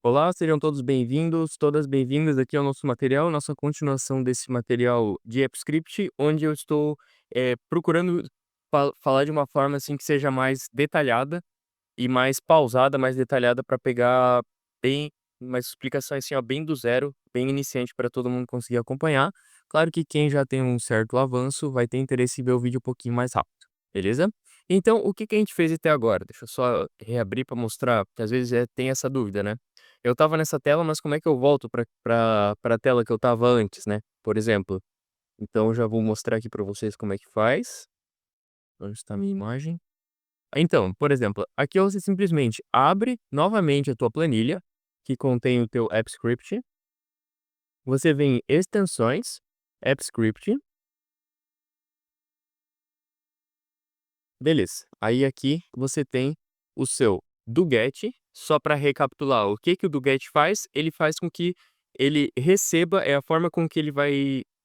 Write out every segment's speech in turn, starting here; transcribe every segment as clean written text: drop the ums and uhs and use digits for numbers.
Olá, sejam todos bem-vindos, todas bem-vindas aqui ao nosso material, nossa continuação desse material de AppScript, onde eu estou procurando falar de uma forma assim que seja mais detalhada e mais pausada, mais detalhada para pegar bem uma explicação assim, ó, bem do zero, bem iniciante para todo mundo conseguir acompanhar. Claro que quem já tem um certo avanço vai ter interesse em ver o vídeo um pouquinho mais rápido, beleza? Então, o que que a gente fez até agora? Deixa eu só reabrir para mostrar, porque às vezes tem essa dúvida, né? Eu estava nessa tela, mas como é que eu volto para a tela que eu estava antes, né? Por exemplo. Então, já vou mostrar aqui para vocês como é que faz. Onde está a minha imagem? Então, por exemplo, aqui você simplesmente abre novamente a tua planilha, que contém o teu AppScript. Você vem em extensões, AppScript, beleza. Aí aqui você tem o seu doGet. Só para recapitular, o que que o doGet faz? Ele faz com que ele receba, é a forma com que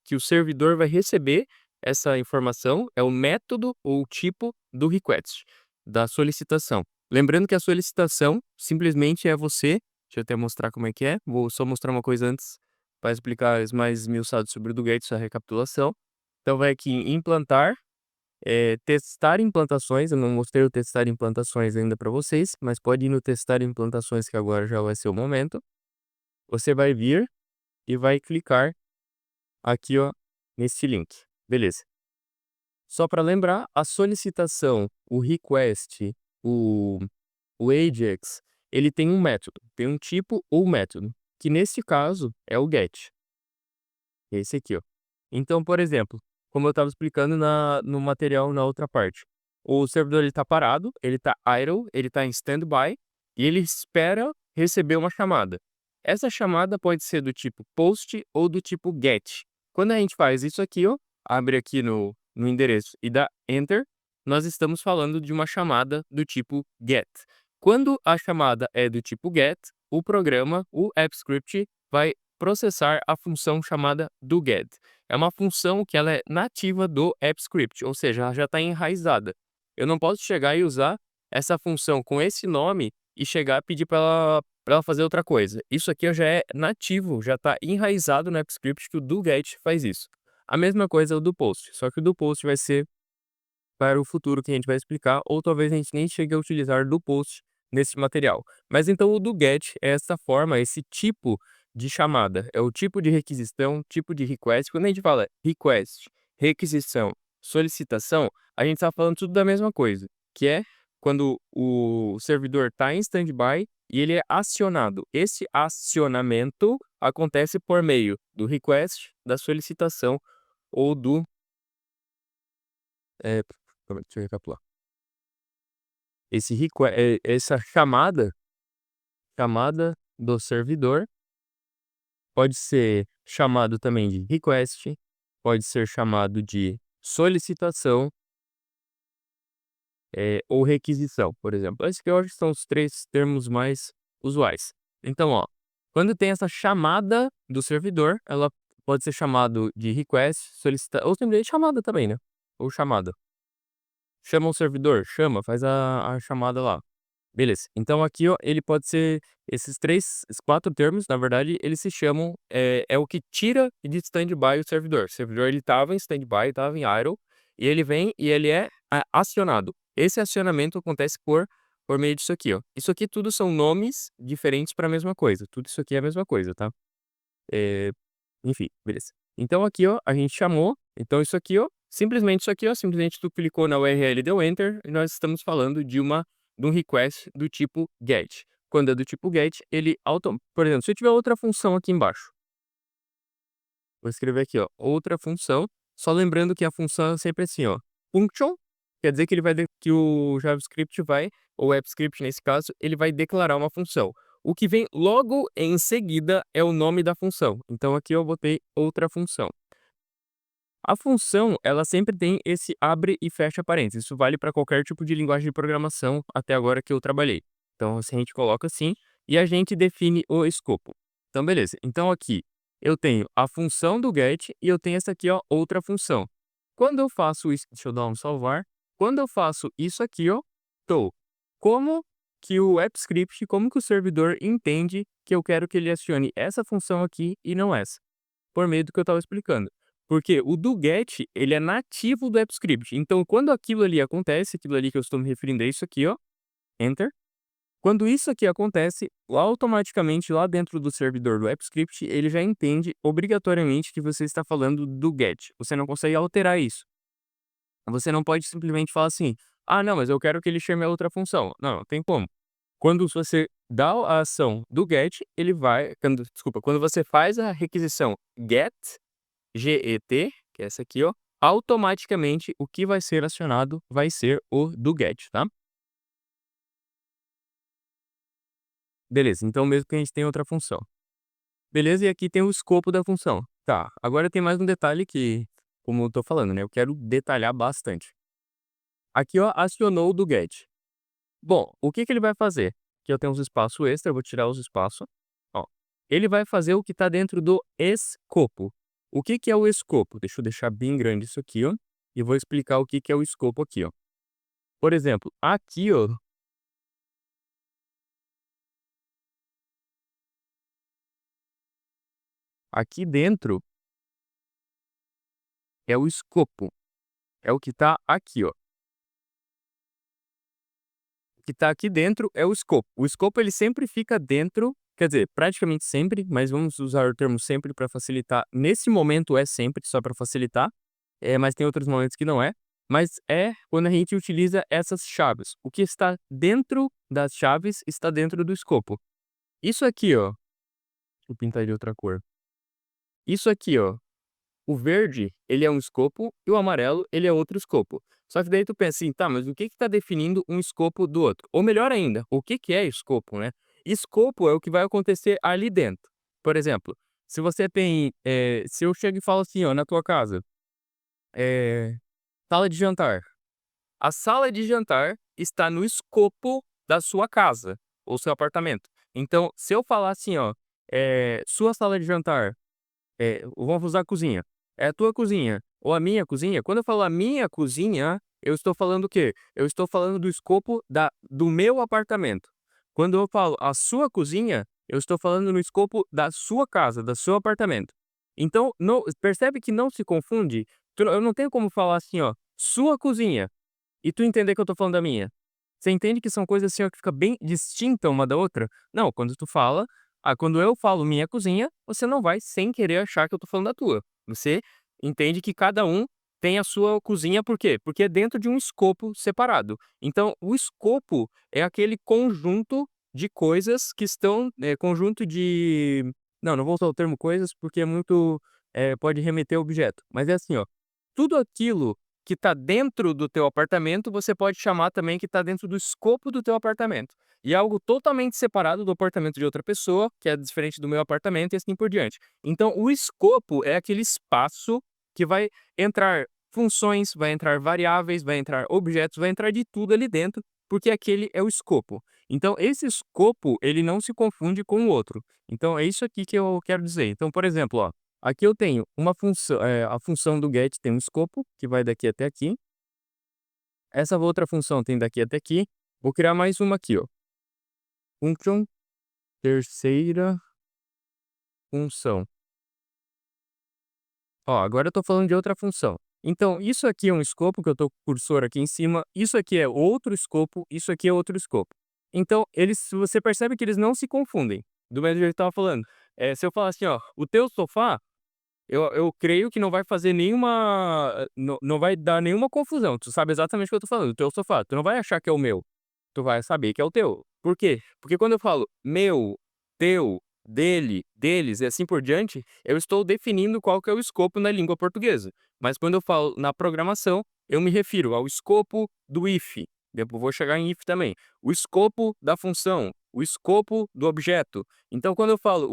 que o servidor vai receber essa informação, é o método ou o tipo do request, da solicitação. Lembrando que a solicitação simplesmente é você, deixa eu até mostrar como é que é, vou só mostrar uma coisa antes para explicar mais esmiuçado sobre o doGet, essa recapitulação. Então vai aqui em implantar, testar implantações. Eu não mostrei o testar implantações ainda para vocês, mas pode ir no testar implantações que agora já vai ser o momento. Você vai vir e vai clicar aqui, ó, nesse link, beleza. Só para lembrar, a solicitação, o request, o o AJAX, ele tem um método, tem um tipo ou método, que nesse caso é o get, esse aqui, ó. Então, por exemplo, como eu estava explicando no material na outra parte, o servidor ele está parado, ele está idle, ele está em standby e ele espera receber uma chamada. Essa chamada pode ser do tipo post ou do tipo get. Quando a gente faz isso aqui, ó, abre aqui no endereço e dá enter, nós estamos falando de uma chamada do tipo get. Quando a chamada é do tipo get, o programa, o AppScript, vai processar a função chamada doGet. É uma função que ela é nativa do AppScript, ou seja, ela já está enraizada. Eu não posso chegar e usar essa função com esse nome e chegar e pedir para ela fazer outra coisa. Isso aqui já é nativo, já está enraizado no AppScript que o doGet faz isso. A mesma coisa é o do post, só que o do post vai ser para o futuro que a gente vai explicar, ou talvez a gente nem chegue a utilizar do post nesse material. Mas então o do get é essa forma, esse tipo de chamada, é o tipo de requisição, tipo de request. Quando a gente fala request, requisição, solicitação, a gente está falando tudo da mesma coisa, que é quando o servidor está em standby e ele é acionado. Esse acionamento acontece por meio do request, da solicitação ou do... É, deixa eu recapitular. Essa chamada do servidor pode ser chamado também de request, pode ser chamado de solicitação, ou requisição, por exemplo. Esses que eu acho que são os 3 termos mais usuais. Então, ó, quando tem essa chamada do servidor, ela pode ser chamado de request, solicita ou simplesmente chamada também, né, ou chamada. Chama o servidor? Chama, faz a chamada lá. Beleza. Então aqui, ó, ele pode ser esses 4 termos, na verdade, eles se chamam, é o que tira de stand-by o servidor. O servidor ele estava em stand-by, estava em idle, e ele vem e ele é acionado. Esse acionamento acontece por meio disso aqui, ó. Isso aqui tudo são nomes diferentes para a mesma coisa. Tudo isso aqui é a mesma coisa, tá? Eh, Enfim, beleza. Então aqui, ó, a gente chamou, então isso aqui, ó, simplesmente tu clicou na URL e deu enter, e nós estamos falando de um request do tipo get. Quando é do tipo get, ele por exemplo, se eu tiver outra função aqui embaixo, vou escrever aqui, ó, outra função, só lembrando que a função é sempre assim, ó, function, quer dizer que ele vai que o JavaScript vai, ou o AppScript nesse caso, ele vai declarar uma função. O que vem logo em seguida é o nome da função. Então aqui eu botei outra função. A função, ela sempre tem esse abre e fecha parênteses. Isso vale para qualquer tipo de linguagem de programação até agora que eu trabalhei. Então, assim, a gente coloca assim e a gente define o escopo. Então, beleza. Então, aqui eu tenho a função do get e eu tenho essa aqui, ó, outra função. Quando eu faço isso, deixa eu dar um salvar. Quando eu faço isso aqui, ó, tô. Como que o AppScript, como que o servidor entende que eu quero que ele acione essa função aqui e não essa, por meio do que eu estava explicando. Porque o do get, ele é nativo do AppScript. Então, quando aquilo ali acontece, aquilo ali que eu estou me referindo é isso aqui, ó, enter. Quando isso aqui acontece, automaticamente lá dentro do servidor do AppScript, ele já entende obrigatoriamente que você está falando do get. Você não consegue alterar isso. Você não pode simplesmente falar assim: "Ah, não, mas eu quero que ele chame a outra função". Não tem como. Quando você dá a ação do get, ele vai quando você faz a requisição get, que é essa aqui, ó, automaticamente o que vai ser acionado vai ser o do get, tá? Beleza, então mesmo que a gente tenha outra função. Beleza, e aqui tem o escopo da função. Tá, agora tem mais um detalhe que, como eu tô falando, né, eu quero detalhar bastante. Aqui, ó, acionou o do get. Bom, o que que ele vai fazer? Aqui eu tenho uns espaços extra, eu vou tirar os espaços. Ó, ele vai fazer o que está dentro do escopo. O que que é o escopo? Deixa eu deixar bem grande isso aqui, ó, e vou explicar o que que é o escopo aqui, ó. Por exemplo, aqui, ó, aqui dentro é o escopo, é o que está aqui, ó. O que está aqui dentro é o escopo. O escopo ele sempre fica dentro, quer dizer, praticamente sempre, mas vamos usar o termo sempre para facilitar. Nesse momento é sempre, só para facilitar. Mas tem outros momentos que não é. Mas é quando a gente utiliza essas chaves. O que está dentro das chaves está dentro do escopo. Isso aqui, ó. Deixa eu pintar de outra cor. Isso aqui, ó. O verde, ele é um escopo e o amarelo, ele é outro escopo. Só que daí tu pensa assim, tá, mas o que que tá definindo um escopo do outro? Ou melhor ainda, o que que é escopo, né? Escopo é o que vai acontecer ali dentro. Por exemplo, se você tem, se eu chego e falo assim, ó, na tua casa, eh, sala de jantar. A sala de jantar está no escopo da sua casa ou seu apartamento. Então, se eu falar assim, ó, sua sala de jantar, vamos usar a cozinha. É a tua cozinha ou a minha cozinha. Quando eu falo a minha cozinha, eu estou falando o quê? Eu estou falando do escopo do meu apartamento. Quando eu falo a sua cozinha, eu estou falando no escopo da sua casa, do seu apartamento. Então, percebe que não se confunde? Eu não tenho como falar assim, ó, sua cozinha. E tu entender que eu tô falando da minha. Você entende que são coisas, assim, ó, que fica bem distinta uma da outra? Não, quando eu falo minha cozinha, você não vai sem querer achar que eu tô falando da tua. Você entende que cada um tem a sua cozinha, por quê? Porque é dentro de um escopo separado. Então, o escopo é aquele conjunto de coisas que estão, conjunto de não vou usar o termo coisas, porque é muito, pode remeter a objeto, mas é assim, ó, tudo aquilo que está dentro do teu apartamento, você pode chamar também que está dentro do escopo do teu apartamento. E é algo totalmente separado do apartamento de outra pessoa, que é diferente do meu apartamento e assim por diante. Então, o escopo é aquele espaço que vai entrar funções, vai entrar variáveis, vai entrar objetos, vai entrar de tudo ali dentro, porque aquele é o escopo. Então, esse escopo, ele não se confunde com o outro. Então, é isso aqui que eu quero dizer. Então, por exemplo, ó, aqui eu tenho uma função, a função do get tem um escopo, que vai daqui até aqui. Essa outra função tem daqui até aqui. Vou criar mais uma aqui, ó. Function, terceira função. Ó, agora eu tô falando de outra função. Então, isso aqui é um escopo, que eu tô com o cursor aqui em cima. Isso aqui é outro escopo, isso aqui é outro escopo. Então, você percebe que eles não se confundem, do mesmo jeito que eu estava falando. Se eu falar assim, ó, o teu sofá, eu creio que não vai fazer nenhuma não vai dar nenhuma confusão, tu sabe exatamente o que eu tô falando, o teu sofá, tu não vai achar que é o meu, tu vai saber que é o teu. Por quê? Porque quando eu falo meu, teu, dele, deles e assim por diante, eu estou definindo qual que é o escopo na língua portuguesa. Mas quando eu falo na programação, eu me refiro ao escopo do if, depois vou chegar em if também, o escopo da função, o escopo do objeto. Então quando eu falo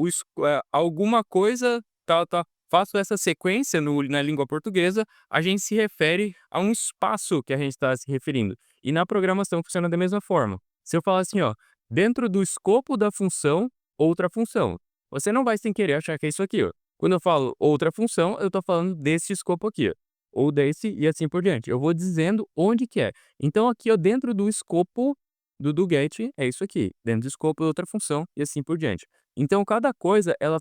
alguma coisa tal, tal, faço essa sequência na língua portuguesa, a gente se refere a um espaço que a gente está se referindo. E na programação funciona da mesma forma. Se eu falar assim, ó, dentro do escopo da função, outra função. Você não vai sem querer achar que é isso aqui, ó. Quando eu falo outra função, eu estou falando desse escopo aqui, ó, ou desse e assim por diante. Eu vou dizendo onde que é. Então aqui, ó, dentro do escopo do get é isso aqui, dentro do escopo é outra função e assim por diante. Então cada coisa ela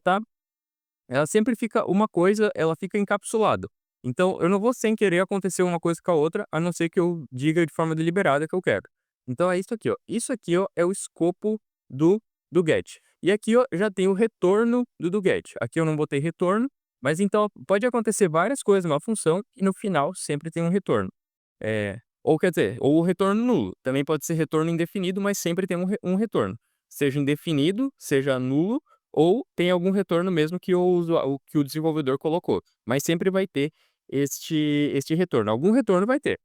sempre fica uma coisa, ela fica encapsulada. Então, eu não vou sem querer acontecer uma coisa com a outra, a não ser que eu diga de forma deliberada que eu quero. Então é isso aqui, ó. Isso aqui, ó, é o escopo do get. E aqui, ó, já tem o retorno do get. Aqui eu não botei retorno, mas então pode acontecer várias coisas numa função e no final sempre tem um retorno. Ou quer dizer, ou o retorno nulo. Também pode ser retorno indefinido, mas sempre tem um retorno. Seja indefinido, seja nulo, ou tem algum retorno mesmo que que o desenvolvedor colocou. Mas sempre vai ter este retorno. Algum retorno vai ter,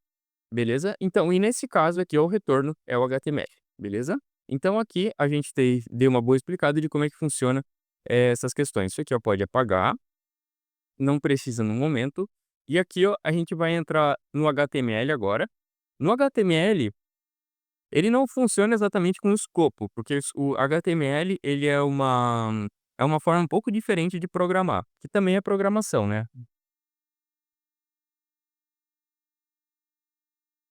beleza? Então, e nesse caso aqui, o retorno é o HTML, beleza? Então aqui a gente deu uma boa explicada de como é que funciona essas questões. Isso aqui, ó, pode apagar, não precisa no momento. E aqui, ó, a gente vai entrar no HTML agora. No HTML, ele não funciona exatamente com o escopo, porque o HTML ele é uma forma um pouco diferente de programar, que também é programação, né.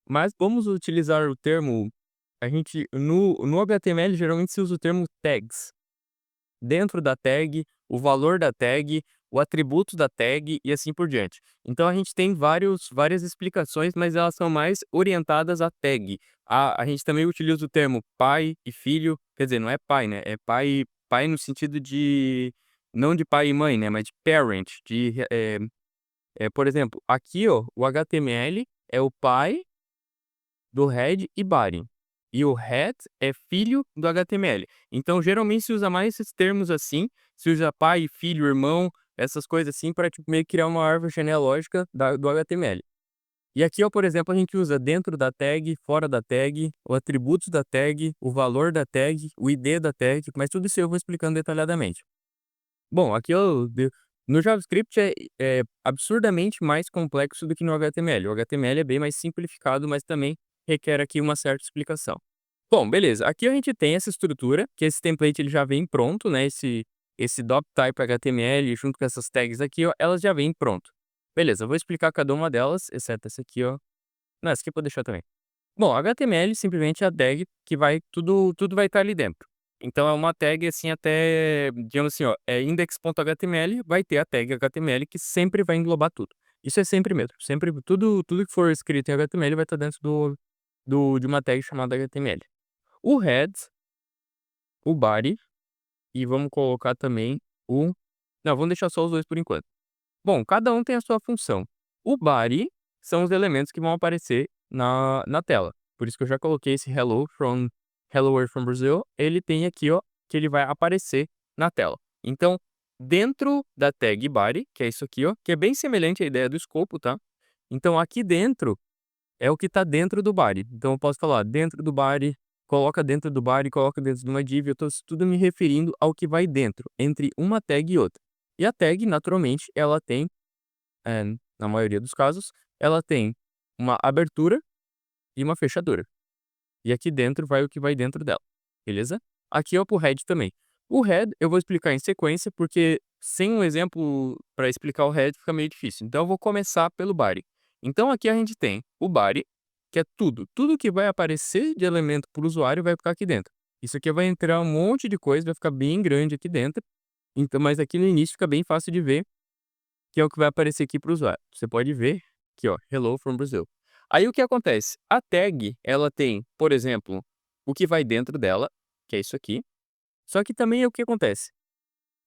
Mas vamos utilizar o termo a gente no HTML geralmente se usa o termo tags. Dentro da tag, o valor da tag, o atributo da tag e assim por diante. Então a gente tem várias explicações, mas elas são mais orientadas à tag. A gente também utiliza o termo pai e filho, quer dizer, não é pai, né, é pai no sentido de não de pai e mãe, né, mas de parent, por exemplo, aqui, ó, o HTML é o pai do head e body. E o head é filho do HTML. Então, geralmente se usa mais esses termos assim, se usa pai, filho, irmão, essas coisas assim para tipo, meio que criar uma árvore genealógica do HTML. E aqui, ó, por exemplo, a gente usa dentro da tag, fora da tag, o atributo da tag, o valor da tag, o ID da tag, mas tudo isso eu vou explicando detalhadamente. Bom, aqui no JavaScript é absurdamente mais complexo do que no HTML. O HTML é bem mais simplificado, mas também requer aqui uma certa explicação. Bom, beleza. Aqui a gente tem essa estrutura, que esse template ele já vem pronto, né? Esse doctype HTML junto com essas tags aqui, ó, elas já vêm pronto. Beleza, eu vou explicar cada uma delas, exceto essa aqui, ó. Não, essa aqui eu vou deixar também. Bom, HTML simplesmente é a tag que vai tudo vai estar ali dentro. Então é uma tag assim até, digamos assim, ó, index.html vai ter a tag HTML que sempre vai englobar tudo. Isso é sempre mesmo, sempre tudo que for escrito em HTML vai estar dentro de uma tag chamada HTML. O head, o body e vamos colocar também o não, vamos deixar só os 2 por enquanto. Bom, cada um tem a sua função. O body são os elementos que vão aparecer na tela. Por isso que eu já coloquei esse Hello World from Brazil, ele tem aqui, ó, que ele vai aparecer na tela. Então, dentro da tag body, que é isso aqui, ó, que é bem semelhante à ideia do escopo, tá? Então aqui dentro é o que está dentro do body. Então eu posso falar dentro do body, coloca dentro de uma div, eu tô tudo me referindo ao que vai dentro, entre uma tag e outra. E a tag, naturalmente, ela tem é, na maioria dos casos, ela tem uma abertura e uma fechadura. E aqui dentro vai o que vai dentro dela, beleza? Aqui é pro head também. O head eu vou explicar em sequência, porque sem um exemplo para explicar o head fica meio difícil. Então eu vou começar pelo body. Então aqui a gente tem o body, que é tudo que vai aparecer de elemento para o usuário vai ficar aqui dentro. Isso aqui vai entrar um monte de coisa, vai ficar bem grande aqui dentro. Então, mas aqui no início fica bem fácil de ver que é o que vai aparecer aqui para o usuário. Você pode ver aqui, ó, Hello from Brazil. Aí o que acontece? A tag, ela tem, por exemplo, o que vai dentro dela, que é isso aqui. Só que também é o que acontece.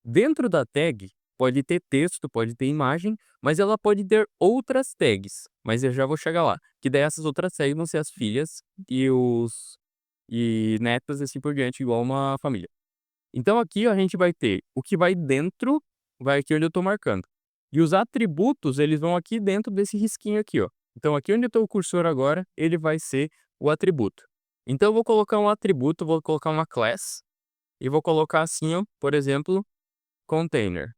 Dentro da tag pode ter texto, pode ter imagem, mas ela pode ter outras tags. Mas eu já vou chegar lá. Que daí essas outras tags vão ser as filhas e netas, assim por diante, igual uma família. Então aqui a gente vai ter o que vai dentro, vai aqui onde eu estou marcando. E os atributos, eles vão aqui dentro desse risquinho aqui, ó. Então aqui onde eu estou o cursor agora, ele vai ser o atributo. Então eu vou colocar um atributo, vou colocar uma class, e vou colocar assim, ó, por exemplo, container.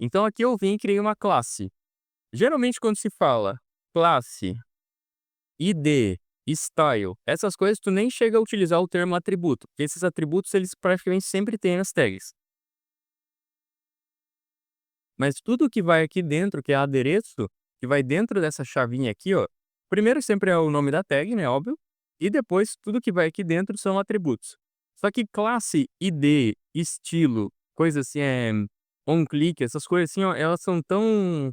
Então aqui eu vim e criei uma classe. Geralmente quando se fala classe, ID, style, essas coisas tu nem chega a utilizar o termo atributo, porque esses atributos eles praticamente sempre têm nas tags. Mas tudo que vai aqui dentro, que é adereço, que vai dentro dessa chavinha aqui, ó, primeiro sempre é o nome da tag, né, óbvio, E depois tudo que vai aqui dentro são atributos. Só que classe, ID, estilo, coisa assim, on-click, essas coisas assim, ó, elas são tão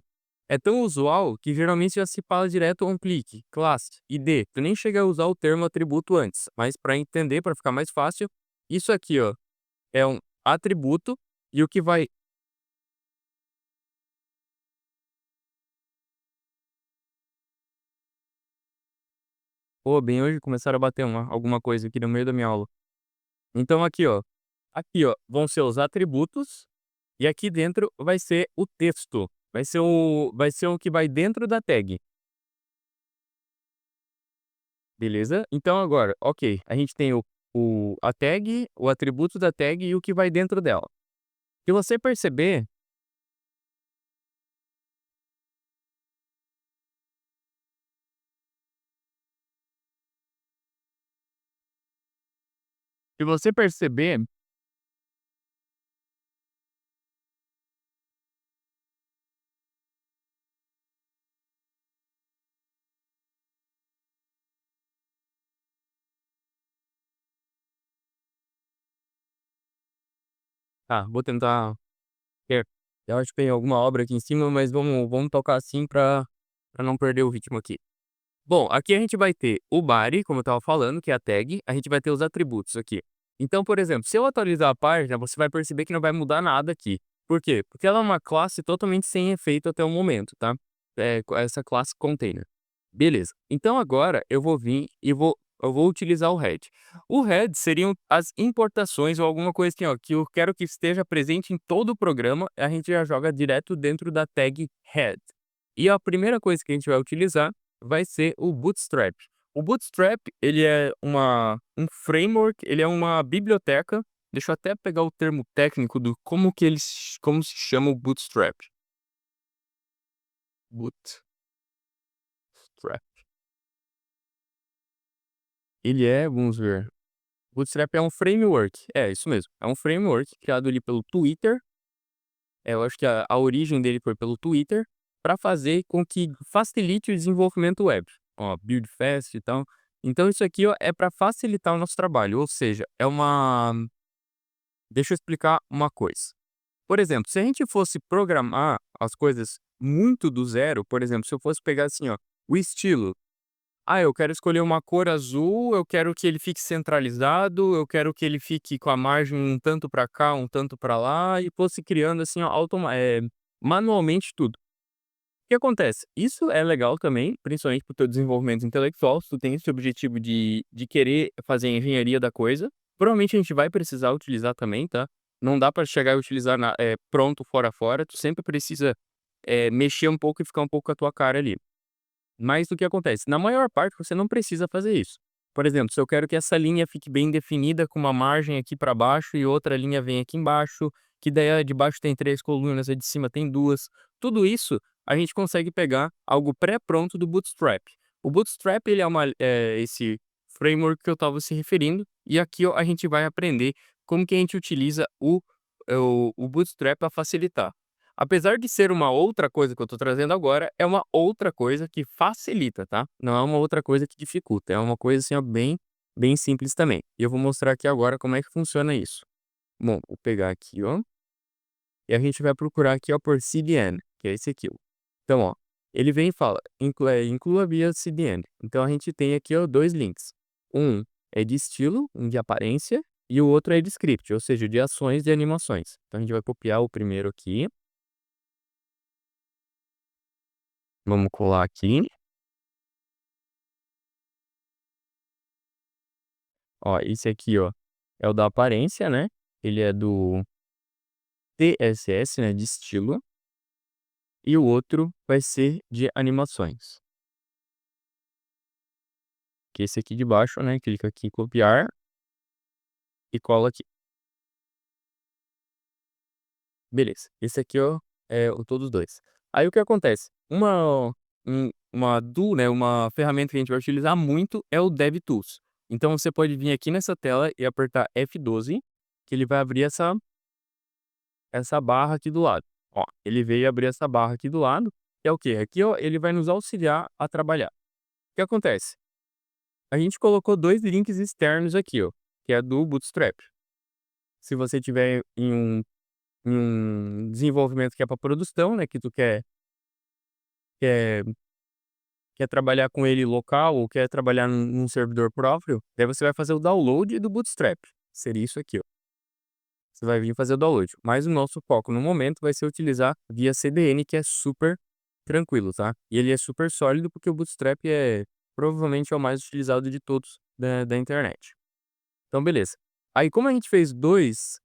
usual que geralmente já se fala direto on-click, classe, ID. Tu nem chega a usar o termo atributo antes, mas para entender, para ficar mais fácil, isso aqui, ó, é um atributo e o que vai. Pô, bem hoje começaram a bater alguma coisa aqui no meio da minha aula. Então aqui ó, vão ser os atributos e aqui dentro vai ser o texto. Vai ser o que vai dentro da tag, beleza? Então agora, ok, a gente tem a tag, o atributo da tag e o que vai dentro dela. Se você perceber, se você perceber, tá, vou tentar. É, eu acho que tem alguma obra aqui em cima, mas vamos tocar assim pra não perder o ritmo aqui. Bom, aqui a gente vai ter o body, como eu estava falando, que é a tag, a gente vai ter os atributos aqui. Então, por exemplo, se eu atualizar a página, você vai perceber que não vai mudar nada aqui. Por quê? Porque ela é uma classe totalmente sem efeito até o momento, tá? Essa classe container. Beleza. Então agora eu vou vir e eu vou utilizar o head. O head seriam as importações ou alguma coisa assim, ó, que eu quero que esteja presente em todo o programa, a gente já joga direto dentro da tag head. E a primeira coisa que a gente vai utilizar vai ser o Bootstrap. O Bootstrap, ele é um framework, ele é uma biblioteca. Deixa eu até pegar o termo técnico do como se chama o Bootstrap. Bootstrap. Ele é, vamos ver. Bootstrap é um framework. É, isso mesmo. É um framework criado ali pelo Twitter. Eu acho que a origem dele foi pelo Twitter, para fazer com que facilite o desenvolvimento web. Ó, build fast e tal. Então isso aqui, ó, é para facilitar o nosso trabalho, ou seja, deixa eu explicar uma coisa. Por exemplo, se a gente fosse programar as coisas muito do zero, por exemplo, se eu fosse pegar assim, ó, o estilo. Ah, eu quero escolher uma cor azul, eu quero que ele fique centralizado, eu quero que ele fique com a margem um tanto para cá, um tanto para lá, e fosse criando assim, ó, manualmente tudo. O que acontece? Isso é legal também, principalmente para o teu desenvolvimento intelectual, se tu tem esse objetivo de querer fazer a engenharia da coisa. Provavelmente a gente vai precisar utilizar também, tá? Não dá para chegar e utilizar pronto, fora fora, tu sempre precisa mexer um pouco e ficar um pouco com a tua cara ali. Mas o que acontece? Na maior parte você não precisa fazer isso. Por exemplo, se eu quero que essa linha fique bem definida com uma margem aqui para baixo e outra linha vem aqui embaixo, que daí a de baixo tem 3 colunas, a de cima tem 2. Tudo isso a gente consegue pegar algo pré-pronto do Bootstrap. O Bootstrap ele é esse framework que eu estava se referindo, e aqui ó, a gente vai aprender como que a gente utiliza o Bootstrap para facilitar. Apesar de ser uma outra coisa que eu tô trazendo agora, é uma outra coisa que facilita, tá? Não é uma outra coisa que dificulta, é uma coisa assim, ó, bem simples também. E eu vou mostrar aqui agora como é que funciona isso. Bom, vou pegar aqui, ó, e a gente vai procurar aqui, ó, por CDN, que é esse aqui, ó. Então, ó, ele vem e fala, inclua via CDN. Então a gente tem aqui, ó, dois links. Um é de estilo, um de aparência, e o outro é de script, ou seja, de ações e animações. Então a gente vai copiar o primeiro aqui. Vamos colar aqui. Ó, esse aqui, ó, é o da aparência, né? Ele é do TSS, né, de estilo, e o outro vai ser de animações, que é esse aqui de baixo, né? Clica aqui em copiar e cola aqui. Beleza. Esse aqui, ó, é o todos dois. Aí o que acontece? Uma ferramenta que a gente vai utilizar muito é o DevTools. Então você pode vir aqui nessa tela e apertar F12, que ele vai abrir essa barra aqui do lado. Ó, ele veio abrir essa barra aqui do lado, que é o quê? Aqui, ó, ele vai nos auxiliar a trabalhar. O que acontece? A gente colocou 2 links externos aqui, ó, que é do Bootstrap. Se você tiver em um desenvolvimento que é para produção, né, que tu quer quer trabalhar com ele local ou quer trabalhar num servidor próprio, daí você vai fazer o download do Bootstrap. Seria isso aqui, ó. Você vai vir fazer o download. Mas o nosso foco no momento vai ser utilizar via CDN, que é super tranquilo, tá? E ele é super sólido porque o Bootstrap é provavelmente é o mais utilizado de todos da internet. Então, beleza. Aí, como a gente fez duas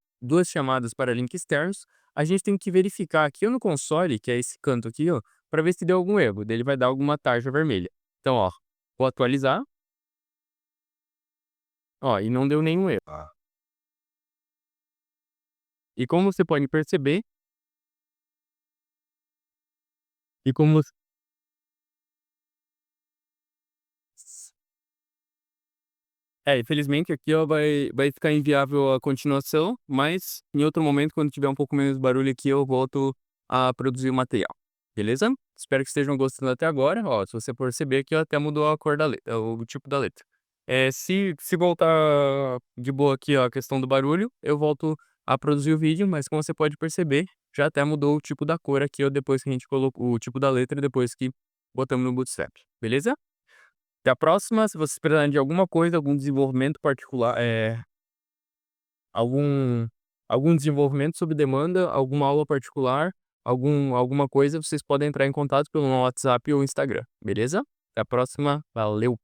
chamadas para links externos, a gente tem que verificar aqui no console, que é esse canto aqui, ó, para ver se deu algum erro. Daí ele vai dar alguma tarja vermelha. Então, ó, vou atualizar, ó, e não deu nenhum erro. Ah, E como você pode perceber, e como você infelizmente aqui, ó, vai ficar inviável a continuação, mas em outro momento, quando tiver um pouco menos barulho aqui, eu volto a produzir o material, beleza? Espero que estejam gostando até agora. Ó, se você perceber aqui, ó, até mudou a cor da letra, o tipo da letra. Se voltar de boa aqui, ó, a questão do barulho, eu volto a produzir o vídeo, mas como você pode perceber, já até mudou o tipo da cor aqui, ó, depois que a gente colocou o tipo da letra, depois que botamos no Bootstrap, beleza? Até a próxima. Se vocês precisarem de alguma coisa, algum desenvolvimento particular, algum algum desenvolvimento sob demanda, alguma aula particular, alguma coisa, vocês podem entrar em contato pelo WhatsApp ou Instagram, beleza? Até a próxima, valeu!